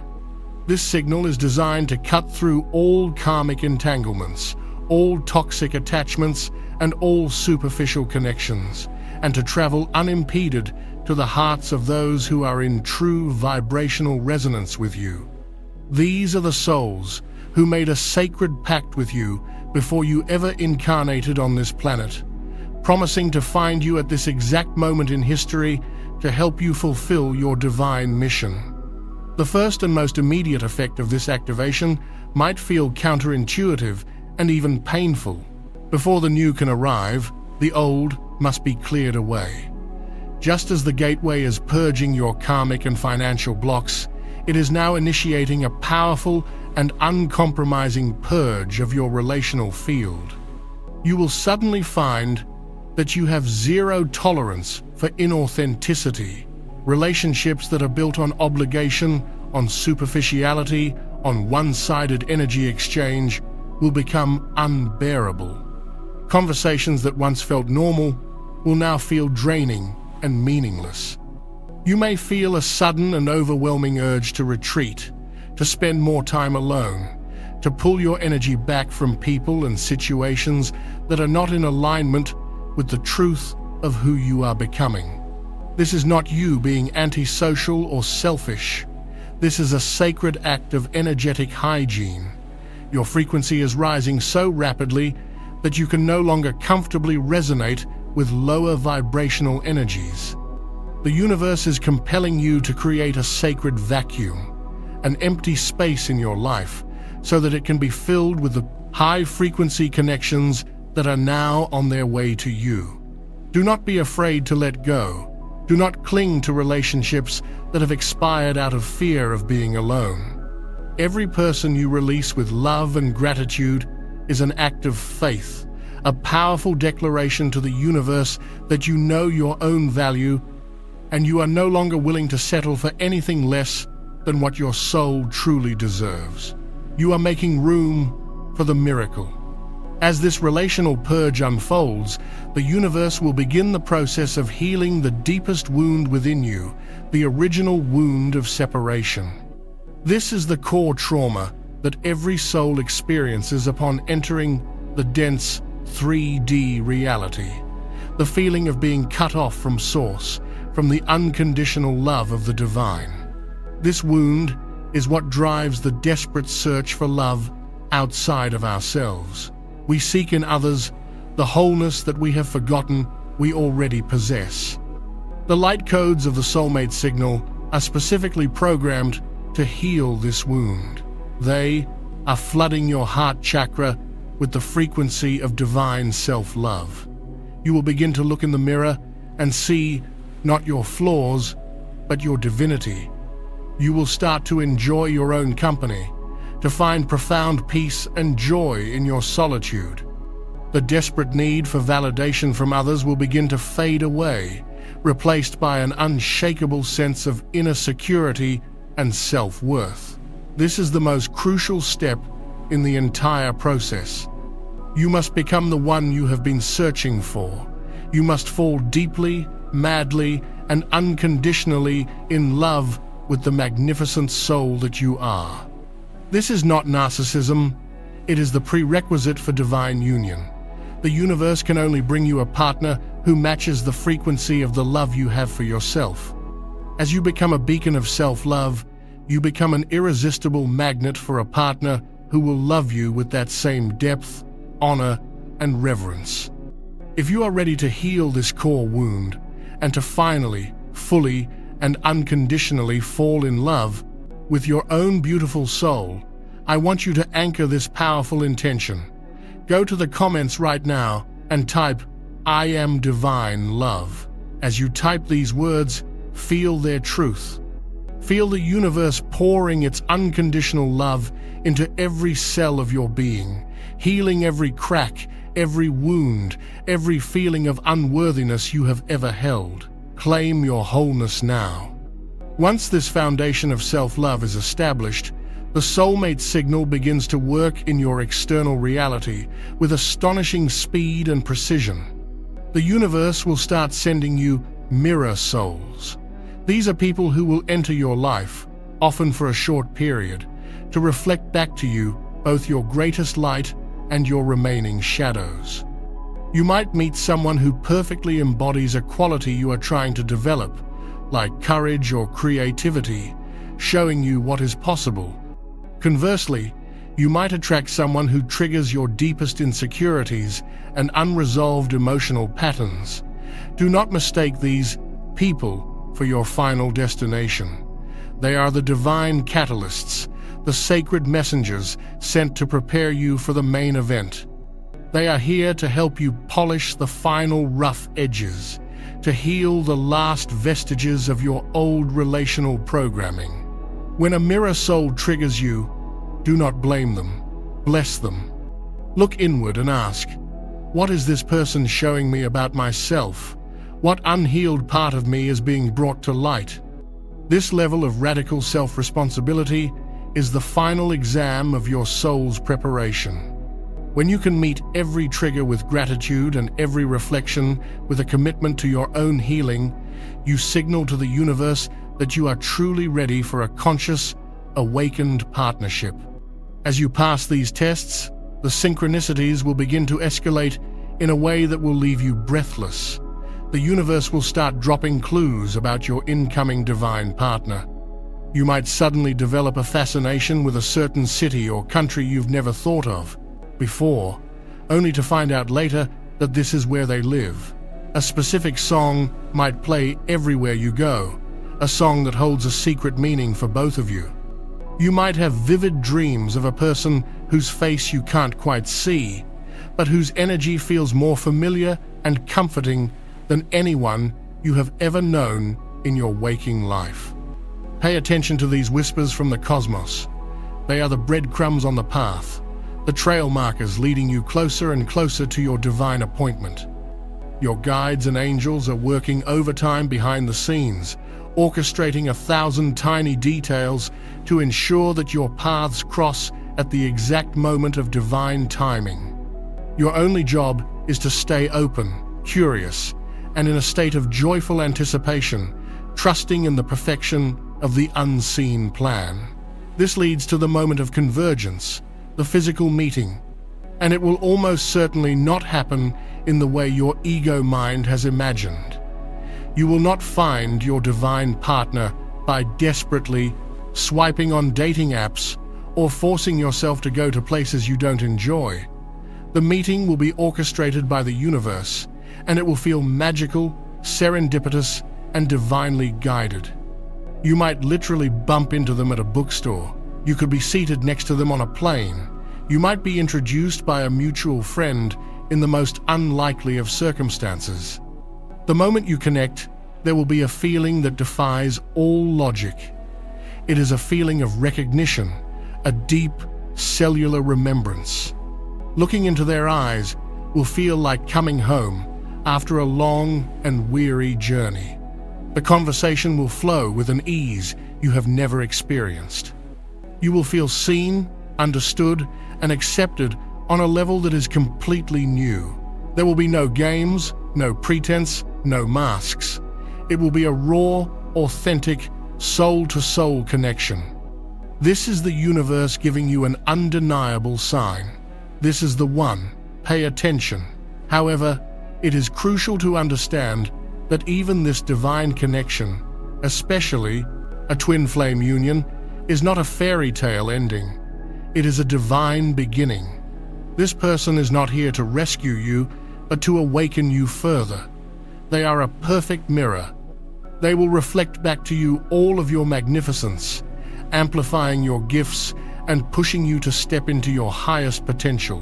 This signal is designed to cut through all karmic entanglements, all toxic attachments, and all superficial connections, and to travel unimpeded to the hearts of those who are in true vibrational resonance with you. These are the souls who made a sacred pact with you before you ever incarnated on this planet, promising to find you at this exact moment in history to help you fulfill your divine mission. The first and most immediate effect of this activation might feel counterintuitive and even painful. Before the new can arrive, the old must be cleared away. Just as the gateway is purging your karmic and financial blocks, it is now initiating a powerful and uncompromising purge of your relational field. You will suddenly find that you have zero tolerance for inauthenticity. Relationships that are built on obligation, on superficiality, on one-sided energy exchange will become unbearable. Conversations that once felt normal will now feel draining and meaningless. You may feel a sudden and overwhelming urge to retreat, to spend more time alone, to pull your energy back from people and situations that are not in alignment with the truth of who you are becoming. This is not you being antisocial or selfish. This is a sacred act of energetic hygiene. Your frequency is rising so rapidly that you can no longer comfortably resonate with lower vibrational energies. The universe is compelling you to create a sacred vacuum, an empty space in your life, so that it can be filled with the high-frequency connections that are now on their way to you. Do not be afraid to let go. Do not cling to relationships that have expired out of fear of being alone. Every person you release with love and gratitude is an act of faith, a powerful declaration to the universe that you know your own value and you are no longer willing to settle for anything less than what your soul truly deserves. You are making room for the miracle. As this relational purge unfolds, the universe will begin the process of healing the deepest wound within you, the original wound of separation. This is the core trauma that every soul experiences upon entering the dense 3D reality. The feeling of being cut off from Source, from the unconditional love of the divine. This wound is what drives the desperate search for love outside of ourselves. We seek in others the wholeness that we have forgotten we already possess. The light codes of the soulmate signal are specifically programmed to heal this wound. They are flooding your heart chakra with the frequency of divine self-love. You will begin to look in the mirror and see not your flaws, but your divinity. You will start to enjoy your own company, to find profound peace and joy in your solitude. The desperate need for validation from others will begin to fade away, replaced by an unshakable sense of inner security and self-worth. This is the most crucial step in the entire process. You must become the one you have been searching for. You must fall deeply, madly, and unconditionally in love with the magnificent soul that you are. This is not narcissism, it is the prerequisite for divine union. The universe can only bring you a partner who matches the frequency of the love you have for yourself. As you become a beacon of self-love, you become an irresistible magnet for a partner who will love you with that same depth, honor, and reverence. If you are ready to heal this core wound and to finally, fully, and unconditionally fall in love with your own beautiful soul, I want you to anchor this powerful intention. Go to the comments right now and type, "I am divine love." As you type these words, feel their truth. Feel the universe pouring its unconditional love into every cell of your being, healing every crack, every wound, every feeling of unworthiness you have ever held. Claim your wholeness now. Once this foundation of self-love is established, the soulmate signal begins to work in your external reality with astonishing speed and precision. The universe will start sending you mirror souls. These are people who will enter your life, often for a short period, to reflect back to you both your greatest light and your remaining shadows. You might meet someone who perfectly embodies a quality you are trying to develop, like courage or creativity, showing you what is possible. Conversely, you might attract someone who triggers your deepest insecurities and unresolved emotional patterns. Do not mistake these people for your final destination. They are the divine catalysts, the sacred messengers sent to prepare you for the main event. They are here to help you polish the final rough edges, to heal the last vestiges of your old relational programming. When a mirror soul triggers you, do not blame them, bless them. Look inward and ask, what is this person showing me about myself? What unhealed part of me is being brought to light? This level of radical self-responsibility is the final exam of your soul's preparation. When you can meet every trigger with gratitude and every reflection with a commitment to your own healing, you signal to the universe that you are truly ready for a conscious, awakened partnership. As you pass these tests, the synchronicities will begin to escalate in a way that will leave you breathless. The universe will start dropping clues about your incoming divine partner. You might suddenly develop a fascination with a certain city or country you've never thought of before, only to find out later that this is where they live. A specific song might play everywhere you go, a song that holds a secret meaning for both of you. You might have vivid dreams of a person whose face you can't quite see, but whose energy feels more familiar and comforting than anyone you have ever known in your waking life. Pay attention to these whispers from the cosmos. They are the breadcrumbs on the path, the trail markers leading you closer and closer to your divine appointment. Your guides and angels are working overtime behind the scenes, orchestrating 1,000 tiny details to ensure that your paths cross at the exact moment of divine timing. Your only job is to stay open, curious, and in a state of joyful anticipation, trusting in the perfection of the unseen plan. This leads to the moment of convergence, the physical meeting, and it will almost certainly not happen in the way your ego mind has imagined. You will not find your divine partner by desperately swiping on dating apps or forcing yourself to go to places you don't enjoy. The meeting will be orchestrated by the universe, and it will feel magical, serendipitous, and divinely guided. You might literally bump into them at a bookstore. You could be seated next to them on a plane. You might be introduced by a mutual friend in the most unlikely of circumstances. The moment you connect, there will be a feeling that defies all logic. It is a feeling of recognition, a deep, cellular remembrance. Looking into their eyes will feel like coming home after a long and weary journey. The conversation will flow with an ease you have never experienced. You will feel seen, understood, and accepted on a level that is completely new. There will be no games, no pretense, no masks. It will be a raw, authentic, soul-to-soul connection. This is the universe giving you an undeniable sign. This is the one. Pay attention. However, it is crucial to understand that even this divine connection, especially a twin flame union, is not a fairy tale ending. It is a divine beginning. This person is not here to rescue you, but to awaken you further. They are a perfect mirror. They will reflect back to you all of your magnificence, amplifying your gifts and pushing you to step into your highest potential.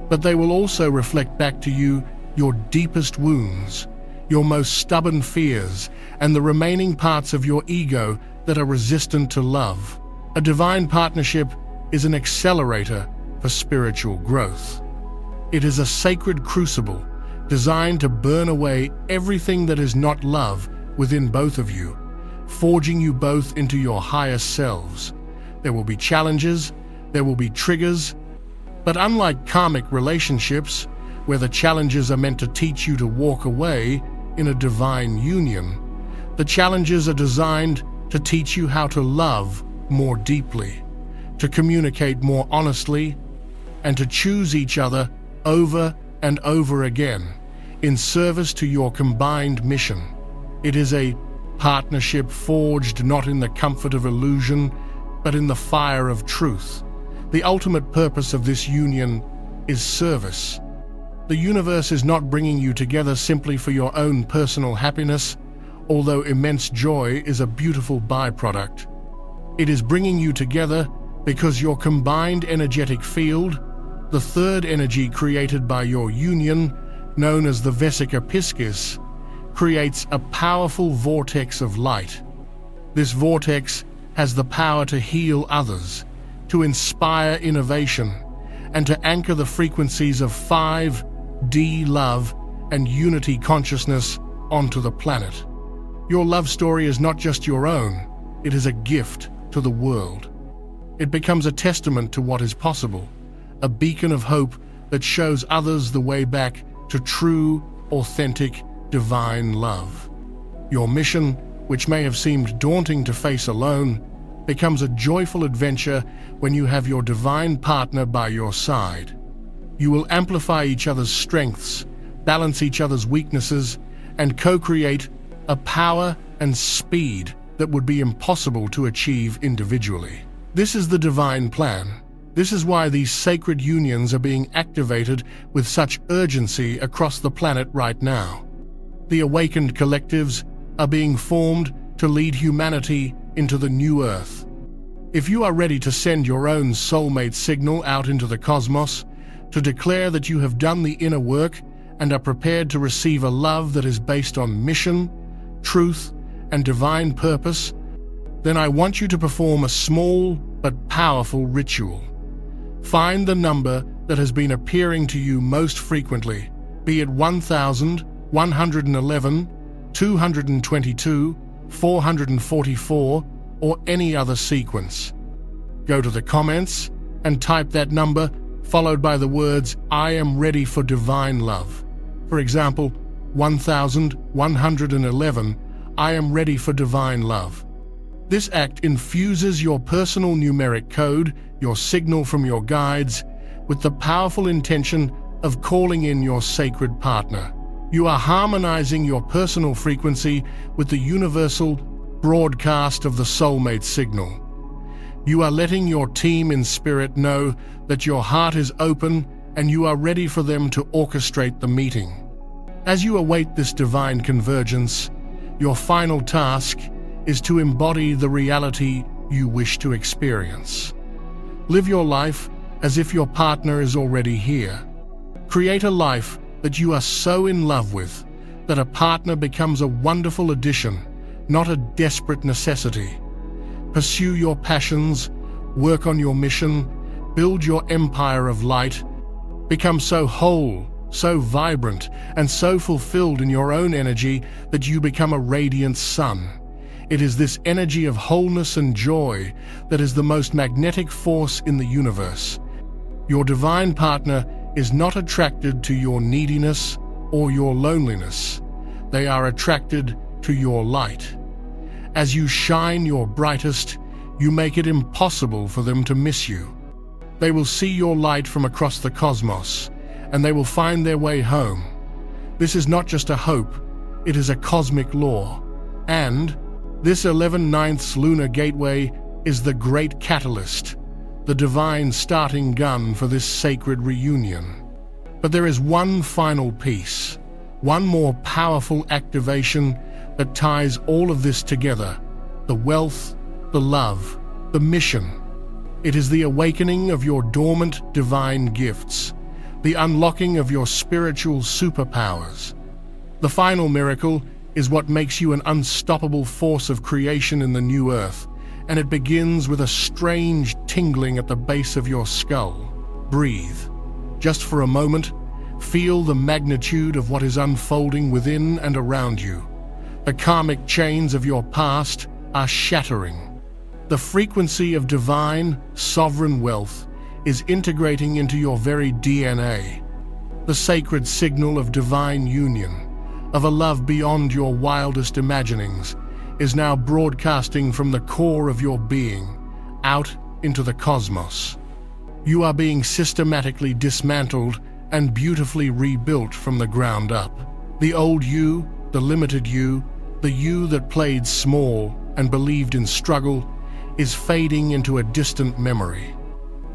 But they will also reflect back to you your deepest wounds, your most stubborn fears, and the remaining parts of your ego that are resistant to love. A divine partnership is an accelerator for spiritual growth. It is a sacred crucible designed to burn away everything that is not love within both of you, forging you both into your highest selves. There will be challenges, there will be triggers, but unlike karmic relationships, where the challenges are meant to teach you to walk away in a divine union, the challenges are designed to teach you how to love more deeply, to communicate more honestly, and to choose each other over and over again in service to your combined mission. It is a partnership forged not in the comfort of illusion, but in the fire of truth. The ultimate purpose of this union is service. The universe is not bringing you together simply for your own personal happiness, although immense joy is a beautiful byproduct. It is bringing you together because your combined energetic field, the third energy created by your union, known as the Vesica Piscis, creates a powerful vortex of light. This vortex has the power to heal others, to inspire innovation, and to anchor the frequencies of 5D love and unity consciousness onto the planet. Your love story is not just your own, it is a gift to the world. It becomes a testament to what is possible, a beacon of hope that shows others the way back to true, authentic, divine love. Your mission, which may have seemed daunting to face alone, becomes a joyful adventure when you have your divine partner by your side. You will amplify each other's strengths, balance each other's weaknesses, and co-create a power and speed that would be impossible to achieve individually. This is the divine plan. This is why these sacred unions are being activated with such urgency across the planet right now. The awakened collectives are being formed to lead humanity into the new Earth. If you are ready to send your own soulmate signal out into the cosmos, to declare that you have done the inner work and are prepared to receive a love that is based on mission, truth, and divine purpose, then I want you to perform a small but powerful ritual. Find the number that has been appearing to you most frequently, be it 1,111, 222, 444, or any other sequence. Go to the comments and type that number, followed by the words, "I am ready for divine love." For example, 1,111, "I am ready for divine love." This act infuses your personal numeric code, your signal from your guides, with the powerful intention of calling in your sacred partner. You are harmonizing your personal frequency with the universal broadcast of the soulmate signal. You are letting your team in spirit know that your heart is open and you are ready for them to orchestrate the meeting. As you await this divine convergence, your final task is to embody the reality you wish to experience. Live your life as if your partner is already here. Create a life that you are so in love with that a partner becomes a wonderful addition, not a desperate necessity. Pursue your passions, work on your mission, build your empire of light, become so whole, so vibrant, and so fulfilled in your own energy that you become a radiant sun. It is this energy of wholeness and joy that is the most magnetic force in the universe. Your divine partner is not attracted to your neediness or your loneliness. They are attracted to your light. As you shine your brightest, you make it impossible for them to miss you. They will see your light from across the cosmos, and they will find their way home. This is not just a hope, it is a cosmic law. And this 11/9 Lunar Gateway is the great catalyst, the divine starting gun for this sacred reunion. But there is one final piece, one more powerful activation that ties all of this together: the wealth, the love, the mission. It is the awakening of your dormant divine gifts, the unlocking of your spiritual superpowers. The final miracle is what makes you an unstoppable force of creation in the new earth, and it begins with a strange tingling at the base of your skull. Breathe. Just for a moment, feel the magnitude of what is unfolding within and around you. The karmic chains of your past are shattering. The frequency of divine, sovereign wealth is integrating into your very DNA. The sacred signal of divine union, of a love beyond your wildest imaginings, is now broadcasting from the core of your being, out into the cosmos. You are being systematically dismantled and beautifully rebuilt from the ground up. The old you, the limited you, The you that played small and believed in struggle is fading into a distant memory.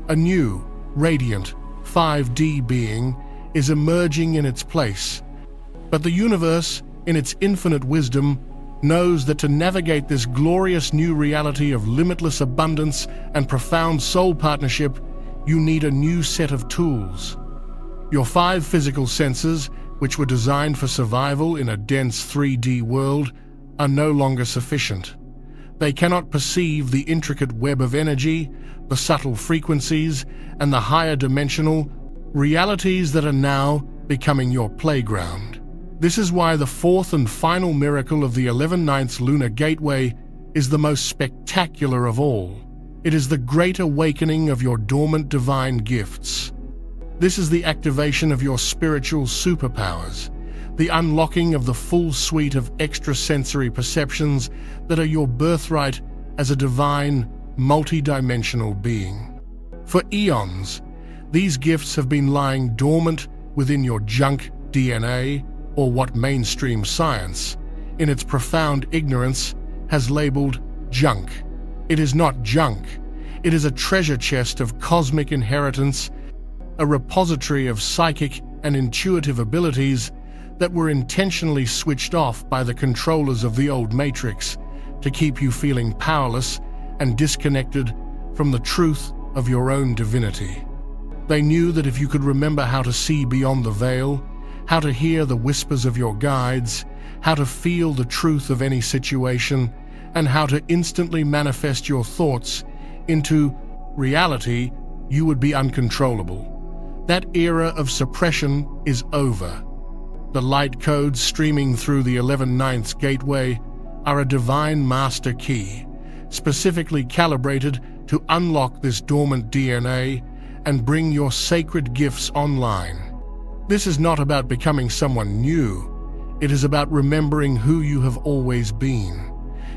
A new, radiant, 5D being is emerging in its place. But the universe, in its infinite wisdom, knows that to navigate this glorious new reality of limitless abundance and profound soul partnership, you need a new set of tools. Your 5 physical senses, which were designed for survival in a dense 3D world, are no longer sufficient. They cannot perceive the intricate web of energy, the subtle frequencies, and the higher dimensional realities that are now becoming your playground. This is why the 4th and final miracle of the 11/9 Lunar Gateway is the most spectacular of all. It is the great awakening of your dormant divine gifts. This is the activation of your spiritual superpowers, the unlocking of the full suite of extrasensory perceptions that are your birthright as a divine, multi-dimensional being. For eons, these gifts have been lying dormant within your junk DNA, or what mainstream science, in its profound ignorance, has labeled junk. It is not junk. It is a treasure chest of cosmic inheritance, a repository of psychic and intuitive abilities that were intentionally switched off by the controllers of the old matrix to keep you feeling powerless and disconnected from the truth of your own divinity. They knew that if you could remember how to see beyond the veil, how to hear the whispers of your guides, how to feel the truth of any situation, and how to instantly manifest your thoughts into reality, you would be uncontrollable. That era of suppression is over. The light codes streaming through the 11/9 Gateway are a divine master key, specifically calibrated to unlock this dormant DNA and bring your sacred gifts online. This is not about becoming someone new. It is about remembering who you have always been.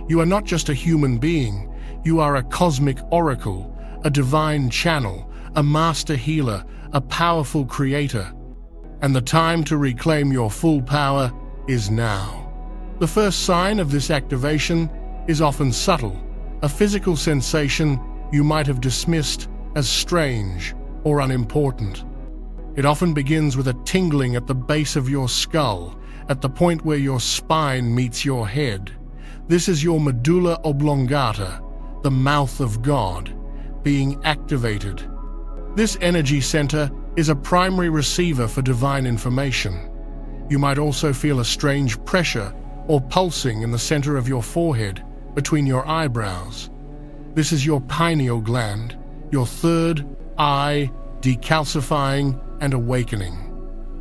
You are not just a human being. You are a cosmic oracle, a divine channel, a master healer, a powerful creator. And the time to reclaim your full power is now. The first sign of this activation is often subtle, a physical sensation you might have dismissed as strange or unimportant. It often begins with a tingling at the base of your skull, at the point where your spine meets your head. This is your medulla oblongata, the mouth of God, being activated. This energy center is a primary receiver for divine information. You might also feel a strange pressure or pulsing in the center of your forehead, between your eyebrows. This is your pineal gland, your third eye, decalcifying and awakening.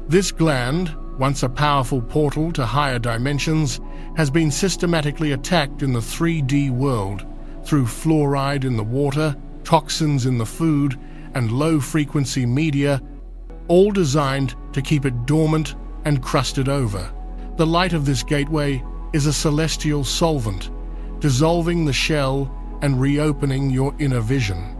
This gland, once a powerful portal to higher dimensions, has been systematically attacked in the 3D world through fluoride in the water, toxins in the food, and low-frequency media, all designed to keep it dormant and crusted over. The light of this gateway is a celestial solvent, dissolving the shell and reopening your inner vision.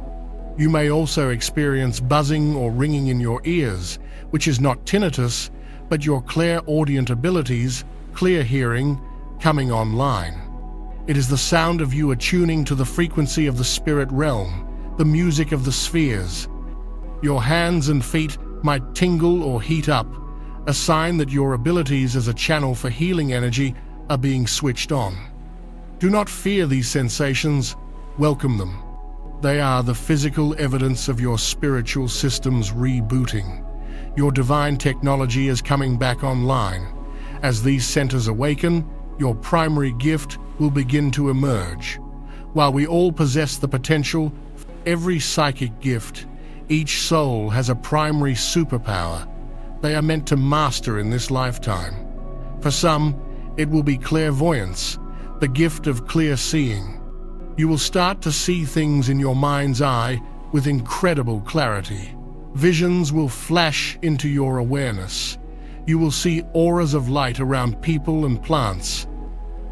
You may also experience buzzing or ringing in your ears, which is not tinnitus, but your clairaudient abilities, clear hearing, coming online. It is the sound of you attuning to the frequency of the spirit realm, the music of the spheres. Your hands and feet might tingle or heat up, a sign that your abilities as a channel for healing energy are being switched on. Do not fear these sensations, welcome them. They are the physical evidence of your spiritual system's rebooting. Your divine technology is coming back online. As these centers awaken, your primary gift will begin to emerge. While we all possess the potential for every psychic gift, each soul has a primary superpower they are meant to master in this lifetime. For some, it will be clairvoyance, the gift of clear seeing. You will start to see things in your mind's eye with incredible clarity. Visions will flash into your awareness. You will see auras of light around people and plants.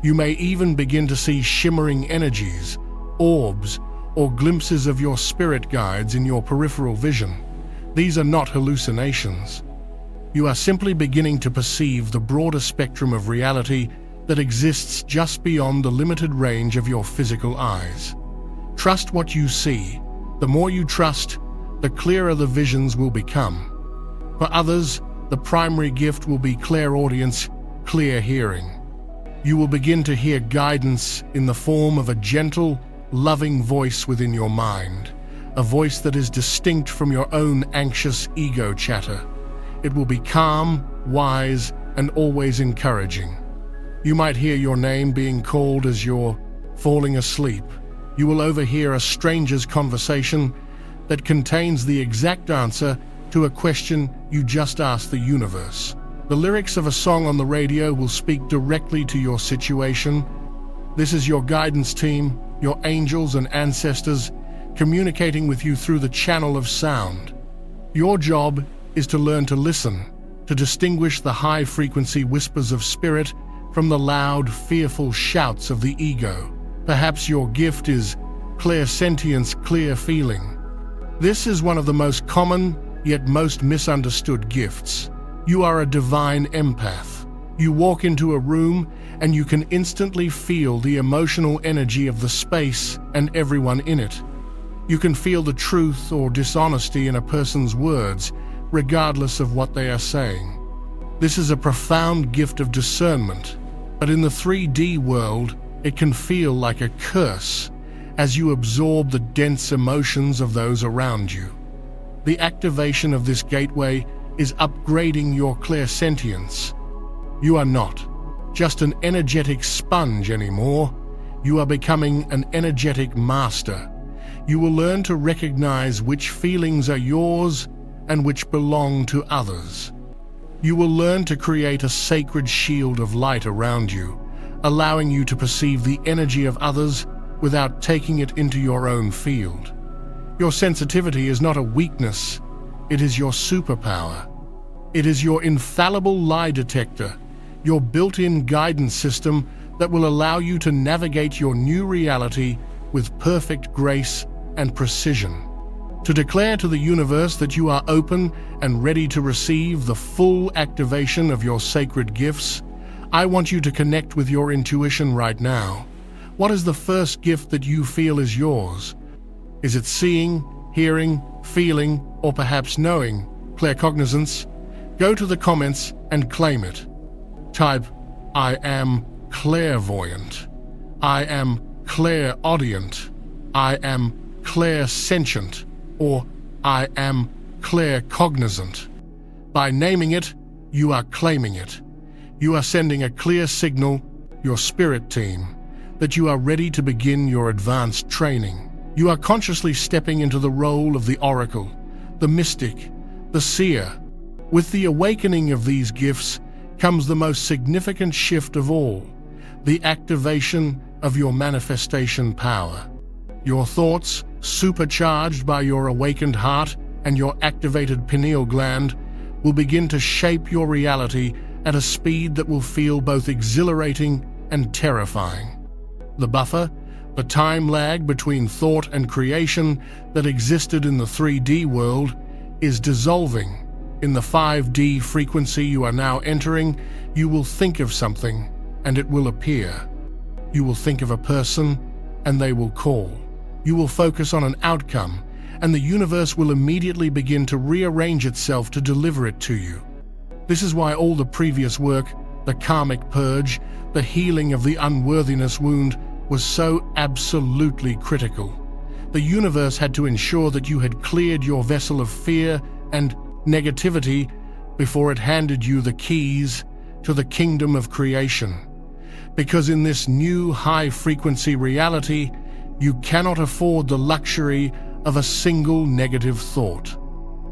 You may even begin to see shimmering energies, orbs, or glimpses of your spirit guides in your peripheral vision. These are not hallucinations. You are simply beginning to perceive the broader spectrum of reality that exists just beyond the limited range of your physical eyes. Trust what you see. The more you trust, the clearer the visions will become. For others, the primary gift will be clairaudience, clear hearing. You will begin to hear guidance in the form of a gentle, loving voice within your mind, a voice that is distinct from your own anxious ego chatter. It will be calm, wise, and always encouraging. You might hear your name being called as you're falling asleep. You will overhear a stranger's conversation that contains the exact answer to a question you just asked the universe. The lyrics of a song on the radio will speak directly to your situation. This is your guidance team, your angels and ancestors, communicating with you through the channel of sound. Your job is to learn to listen, to distinguish the high-frequency whispers of spirit from the loud, fearful shouts of the ego. Perhaps your gift is clairsentience, clear feeling. This is one of the most common, yet most misunderstood gifts. You are a divine empath. You walk into a room and you can instantly feel the emotional energy of the space and everyone in it. You can feel the truth or dishonesty in a person's words, regardless of what they are saying. This is a profound gift of discernment, but in the 3D world, it can feel like a curse as you absorb the dense emotions of those around you. The activation of this gateway is upgrading your clairsentience. You are not just an energetic sponge anymore. You are becoming an energetic master. You will learn to recognize which feelings are yours and which belong to others. You will learn to create a sacred shield of light around you, allowing you to perceive the energy of others without taking it into your own field. Your sensitivity is not a weakness, it is your superpower. It is your infallible lie detector, your built-in guidance system that will allow you to navigate your new reality with perfect grace and precision. To declare to the universe that you are open and ready to receive the full activation of your sacred gifts, I want you to connect with your intuition right now. What is the first gift that you feel is yours? Is it seeing, hearing, feeling, or perhaps knowing? Claircognizance? Go to the comments and claim it. Type, I am clairvoyant. I am clairaudient. I am clairsentient. Or I am claircognizant. By naming it, you are claiming it. You are sending a clear signal, your spirit team, that you are ready to begin your advanced training. You are consciously stepping into the role of the oracle, the mystic, the seer. With the awakening of these gifts comes the most significant shift of all, the activation of your manifestation power. Your thoughts, supercharged by your awakened heart and your activated pineal gland, will begin to shape your reality at a speed that will feel both exhilarating and terrifying. The buffer, the time lag between thought and creation that existed in the 3D world, is dissolving. In the 5D frequency you are now entering, you will think of something and it will appear. You will think of a person and they will call. You will focus on an outcome and the universe will immediately begin to rearrange itself to deliver it to you. This is why all the previous work, the karmic purge, the healing of the unworthiness wound, was so absolutely critical. The universe had to ensure that you had cleared your vessel of fear and negativity before it handed you the keys to the kingdom of creation. Because in this new high-frequency reality, you cannot afford the luxury of a single negative thought.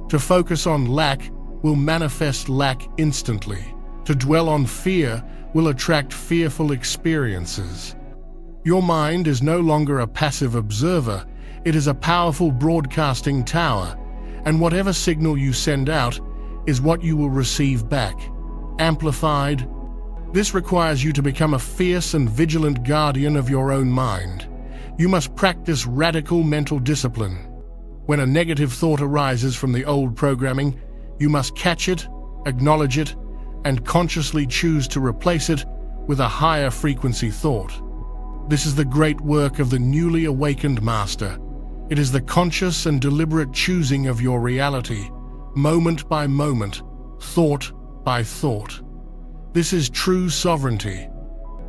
To focus on lack will manifest lack instantly. To dwell on fear will attract fearful experiences. Your mind is no longer a passive observer, it is a powerful broadcasting tower, and whatever signal you send out is what you will receive back, amplified. This requires you to become a fierce and vigilant guardian of your own mind. You must practice radical mental discipline. When a negative thought arises from the old programming, you must catch it, acknowledge it, and consciously choose to replace it with a higher frequency thought. This is the great work of the newly awakened master. It is the conscious and deliberate choosing of your reality, moment by moment, thought by thought. This is true sovereignty.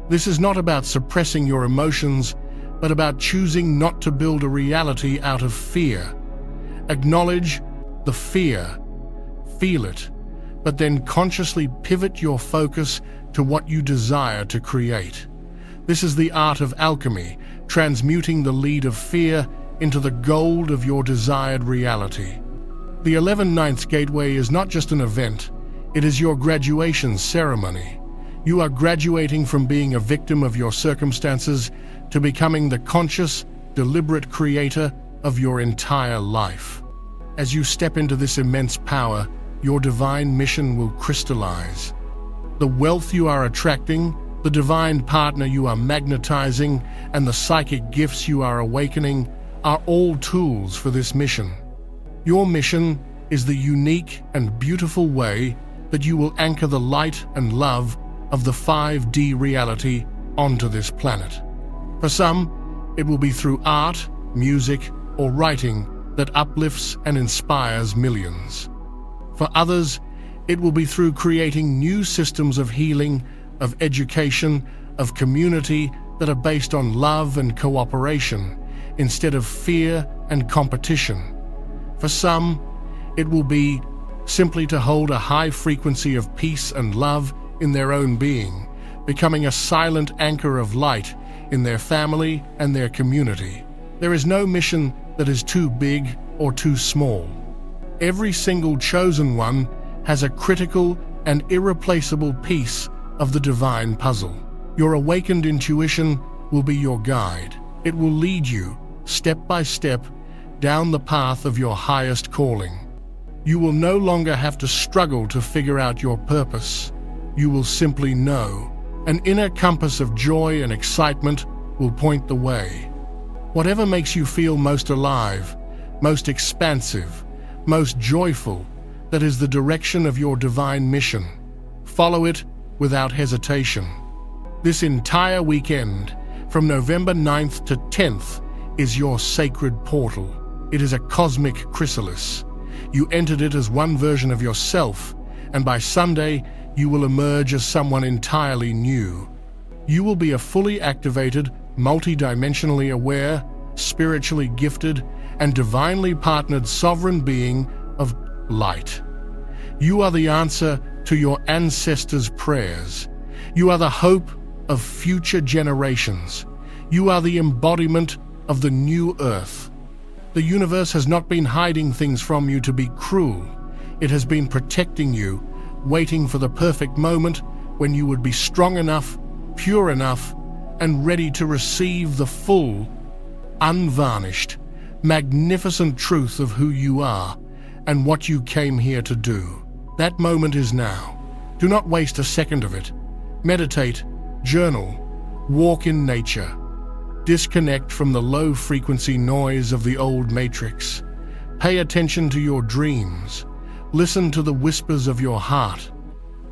This is not about suppressing your emotions, but about choosing not to build a reality out of fear. Acknowledge the fear, feel it, but then consciously pivot your focus to what you desire to create. This is the art of alchemy, transmuting the lead of fear into the gold of your desired reality. The 11 Ninth Gateway is not just an event, it is your graduation ceremony. You are graduating from being a victim of your circumstances to becoming the conscious, deliberate creator of your entire life. As you step into this immense power, your divine mission will crystallize. The wealth you are attracting, the divine partner you are magnetizing, and the psychic gifts you are awakening are all tools for this mission. Your mission is the unique and beautiful way that you will anchor the light and love of the 5D reality onto this planet. For some, it will be through art, music, or writing that uplifts and inspires millions. For others, it will be through creating new systems of healing, of education, of community that are based on love and cooperation instead of fear and competition. For some, it will be simply to hold a high frequency of peace and love in their own being, becoming a silent anchor of light in their family and their community. There is no mission that is too big or too small. Every single chosen one has a critical and irreplaceable piece of the divine puzzle. Your awakened intuition will be your guide. It will lead you, step by step, down the path of your highest calling. You will no longer have to struggle to figure out your purpose. You will simply know. An inner compass of joy and excitement will point the way. Whatever makes you feel most alive, most expansive, most joyful, that is the direction of your divine mission. Follow it without hesitation. This entire weekend, from November 9th to 10th, is your sacred portal. It is a cosmic chrysalis. You entered it as one version of yourself, and by Sunday, you will emerge as someone entirely new. You will be a fully activated, multidimensionally aware, spiritually gifted, and divinely partnered sovereign being of light. You are the answer to your ancestors' prayers. You are the hope of future generations. You are the embodiment of the new earth. The universe has not been hiding things from you to be cruel. It has been protecting you, waiting for the perfect moment when you would be strong enough, pure enough, and ready to receive the full, unvarnished, magnificent truth of who you are and what you came here to do. That moment is now. Do not waste a second of it. Meditate, journal, walk in nature. Disconnect from the low-frequency noise of the old matrix. Pay attention to your dreams. Listen to the whispers of your heart.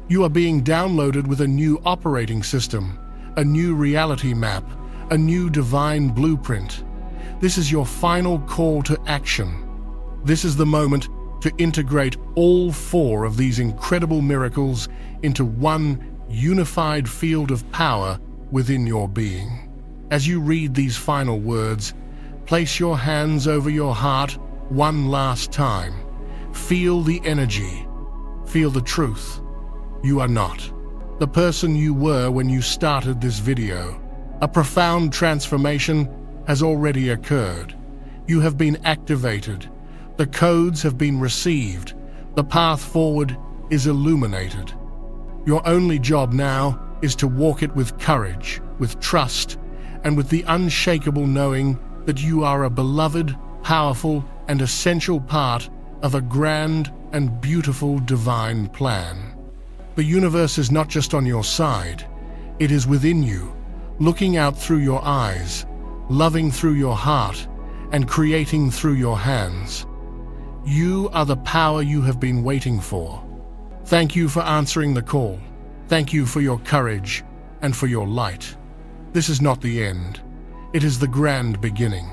You are being downloaded with a new operating system, a new reality map, a new divine blueprint. This is your final call to action. This is the moment to integrate all four of these incredible miracles into one unified field of power within your being. As you read these final words, place your hands over your heart one last time. Feel the energy. Feel the truth. You are not the person you were when you started this video. A profound transformation has already occurred. You have been activated. The codes have been received. The path forward is illuminated. Your only job now is to walk it with courage, with trust, and with the unshakable knowing that you are a beloved, powerful, and essential part of a grand and beautiful divine plan. The universe is not just on your side, it is within you, looking out through your eyes, loving through your heart, and creating through your hands. You are the power you have been waiting for. Thank you for answering the call. Thank you for your courage, and for your light. This is not the end. It is the grand beginning.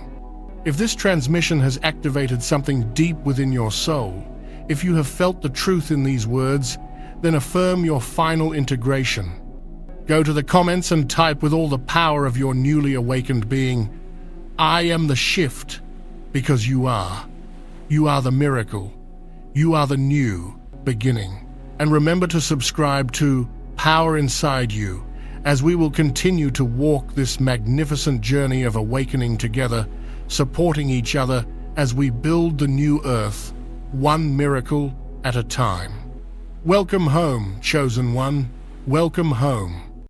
If this transmission has activated something deep within your soul, if you have felt the truth in these words, then affirm your final integration. Go to the comments and type with all the power of your newly awakened being, "I am the shift," because you are. You are the miracle. You are the new beginning. And remember to subscribe to Power Inside You, as we will continue to walk this magnificent journey of awakening together, supporting each other as we build the new earth, one miracle at a time. Welcome home, chosen one. Welcome home.